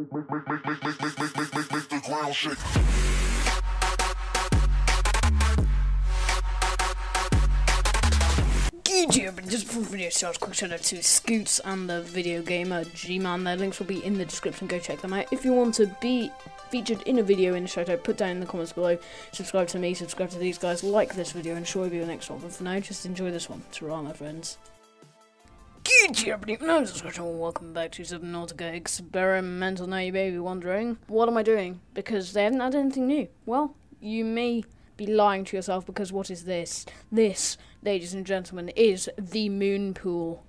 the ground shake. YouTube, and just before the video starts, quick shout out to Scoots and the video gamer G-Man. Their links will be in the description, go check them out. If you want to be featured in a video in a shout out, put down in the comments below. Subscribe to me, subscribe to these guys, like this video, and sure will be the next one. But for now, just enjoy this one. Ta-ra, my friends. YouTube, welcome back to Subnautica Experimental. Now you may be wondering, what am I doing? Because they haven't had anything new. Well, you may be lying to yourself, because what is this? This, ladies and gentlemen, is the MOONPOol.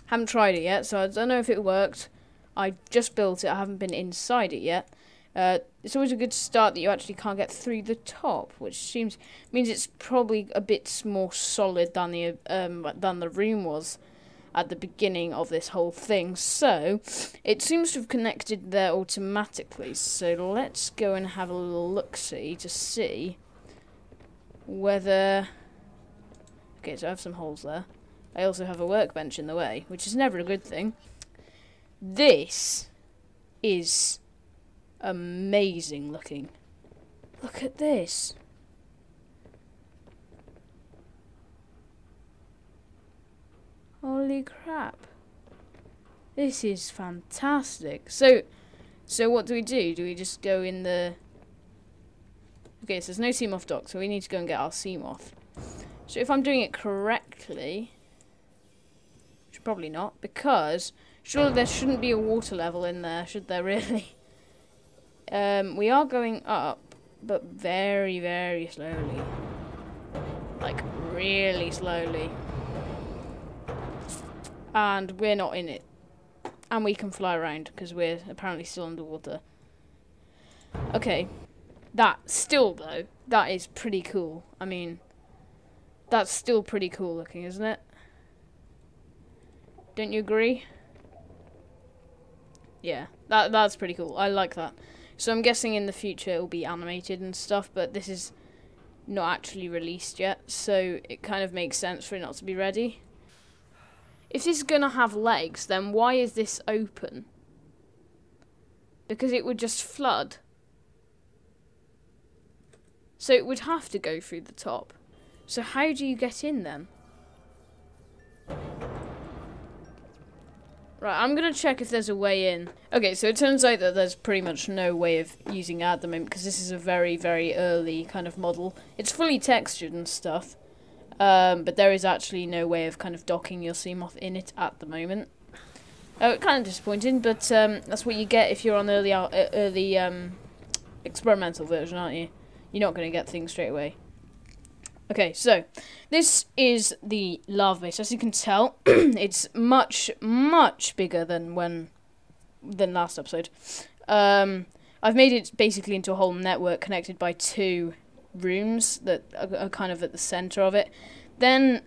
Haven't tried it yet, so I don't know if it worked. I just built it, I haven't been inside it yet. It's always a good start that you actually can't get through the top, which means it's probably a bit more solid than the room was at the beginning of this whole thing. So it seems to have connected there automatically. So let's go and have a little look-see to see whether... Okay, so I have some holes there. I also have a workbench in the way, which is never a good thing. This is amazing looking. Look at this. Holy crap. This is fantastic. So what do? Do we just go in the... Okay, so there's no Seamoth dock, so we need to go and get our Seamoth. So if I'm doing it correctly, which probably not, because surely there shouldn't be a water level in there, should there really? We are going up, but very, very slowly. Like, really slowly. And we're not in it. And we can fly around, because we're apparently still underwater. Okay. That, still though, that is pretty cool. I mean, that's still pretty cool looking, isn't it? Don't you agree? Yeah, that's pretty cool. I like that. So I'm guessing in the future it will be animated and stuff, but this is not actually released yet, so it kind of makes sense for it not to be ready. If this is going to have legs, then why is this open? Because it would just flood. So it would have to go through the top. So how do you get in then? Right, I'm going to check if there's a way in. Okay, so it turns out that there's pretty much no way of using it at the moment, because this is a very, very early kind of model. It's fully textured and stuff, but there is actually no way of kind of docking your Seamoth in it at the moment. Oh, kind of disappointing, but that's what you get if you're on the early experimental version, aren't you? You're not going to get things straight away. Okay, so this is the lava base. As you can tell, it's much, much bigger than last episode. I've made it basically into a whole network connected by 2 rooms that are kind of at the center of it. Then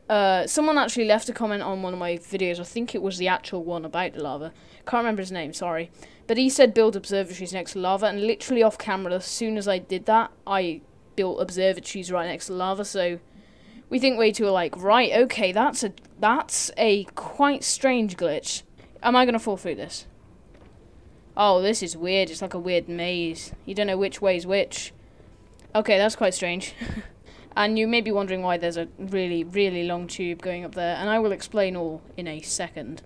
someone actually left a comment on one of my videos. I think it was the actual one about the lava. Can't remember his name, sorry. But he said build observatories next to lava, and literally off camera, as soon as I did that, I built observatories right next to lava. So we think way too alike. Right, okay, that's a quite strange glitch. Am I gonna fall through this? Oh, this is weird. It's like a weird maze. You don't know which way is which. Okay, that's quite strange. And you may be wondering why there's a really, really long tube going up there, and I will explain all in a second.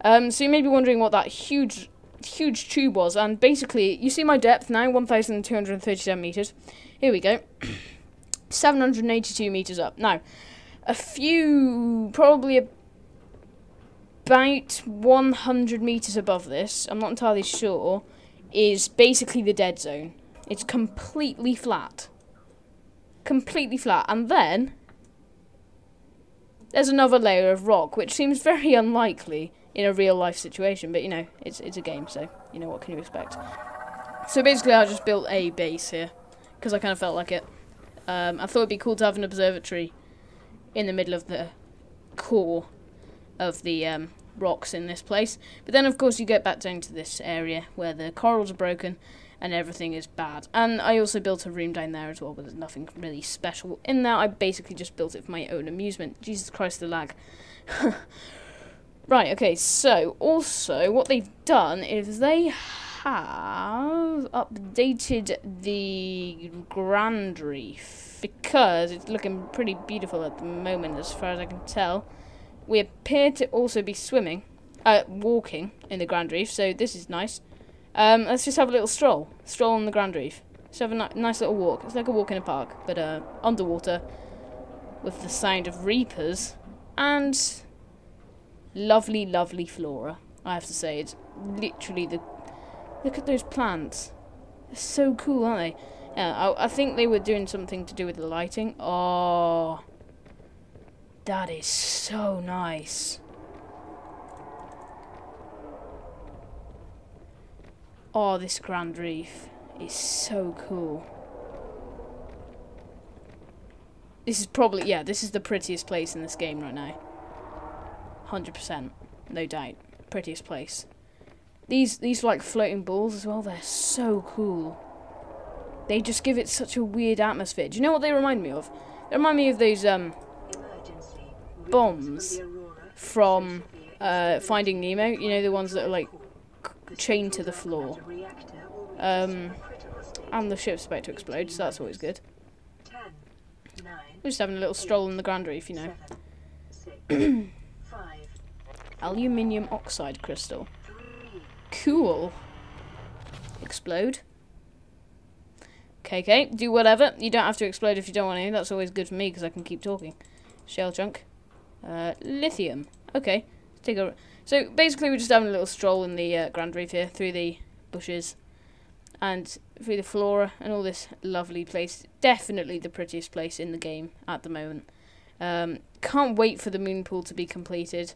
So you may be wondering what that huge tube was, and basically, you see my depth now, 1,237 meters. Here we go. 782 meters up. Now, probably about 100 meters above this, I'm not entirely sure, is basically the dead zone. It's completely flat. Completely flat. And then there's another layer of rock, which seems very unlikely in a real life situation, but you know, it's a game, so you know, what can you expect. So basically I just built a base here because I kind of felt like it. I thought it'd be cool to have an observatory in the middle of the core of the rocks in this place, but then of course you get back down to this area where the corals are broken and everything is bad. And I also built a room down there as well, but there's nothing really special in there. I basically just built it for my own amusement. Jesus Christ, the lag. Right, okay, so also what they've done is they have updated the GRANDREEF because it's looking pretty beautiful at the moment as far as I can tell. We appear to also be walking in the GRANDREEF, so this is nice. Let's just have a little stroll on the GRANDREEF. Let's have a nice little walk. It's like a walk in a park, but underwater with the sound of reapers and lovely, lovely flora. I have to say, it's literally look at those plants. They're so cool, aren't they? Yeah, I think they were doing something to do with the lighting. Oh, that is so nice. Oh, this GRANDREEF is so cool. This is probably, yeah, this is the prettiest place in this game right now. 100%, no doubt. Prettiest place. These like floating balls as well, they're so cool. They just give it such a weird atmosphere. Do you know what they remind me of? They remind me of those bombs from Finding Nemo. You know, the ones that are like chained to the floor. And the ship's about to explode, so that's always good. We're just having a little stroll in the GRANDREEF, you know. Aluminium oxide crystal. Cool. Explode. Okay, do whatever. You don't have to explode if you don't want to. That's always good for me because I can keep talking. Shell chunk. Lithium. Okay. Let's take a. So basically, we're just having a little stroll in the GRANDREEF here through the bushes and through the flora and all this lovely place. Definitely the prettiest place in the game at the moment. Can't wait for the MOONPOOL to be completed.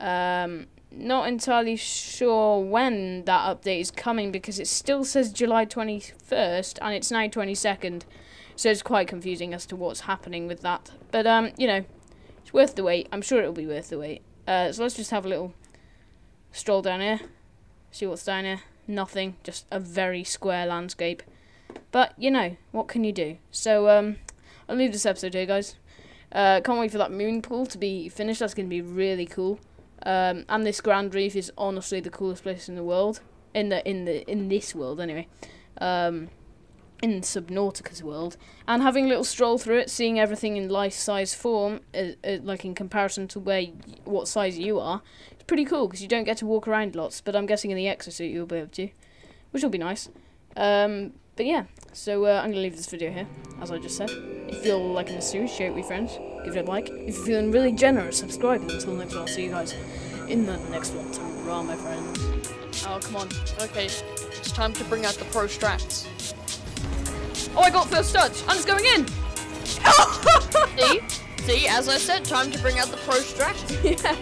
Not entirely sure when that update is coming because it still says July 21st and it's now 22nd, so it's quite confusing as to what's happening with that. But you know, it's worth the wait. I'm sure it'll be worth the wait. So let's just have a little stroll down here, see what's down here. Nothing, just a very square landscape. But you know, what can you do? So I'll leave this episode here, guys. Can't wait for that MOONPOOL to be finished. That's going to be really cool. And this GRANDREEF is honestly the coolest place in the world. In this world, anyway. In Subnautica's world. And having a little stroll through it, seeing everything in life-size form, like in comparison to what size you are, it's pretty cool because you don't get to walk around lots. But I'm guessing in the exosuit you'll be able to, which will be nice. But yeah, so I'm going to leave this video here, as I just said. If you're liking this series, share it with your friends, give it a like. If you're feeling really generous, subscribe. Until next one, I'll see you guys in the next one. Ta-ra, my friend. Oh, come on. Okay, it's time to bring out the pro strats. Oh, I got first touch, and it's going in! See, as I said, time to bring out the pro strats. Yeah.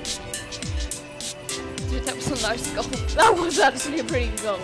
Dude, that was a nice goal. That was actually a pretty good goal.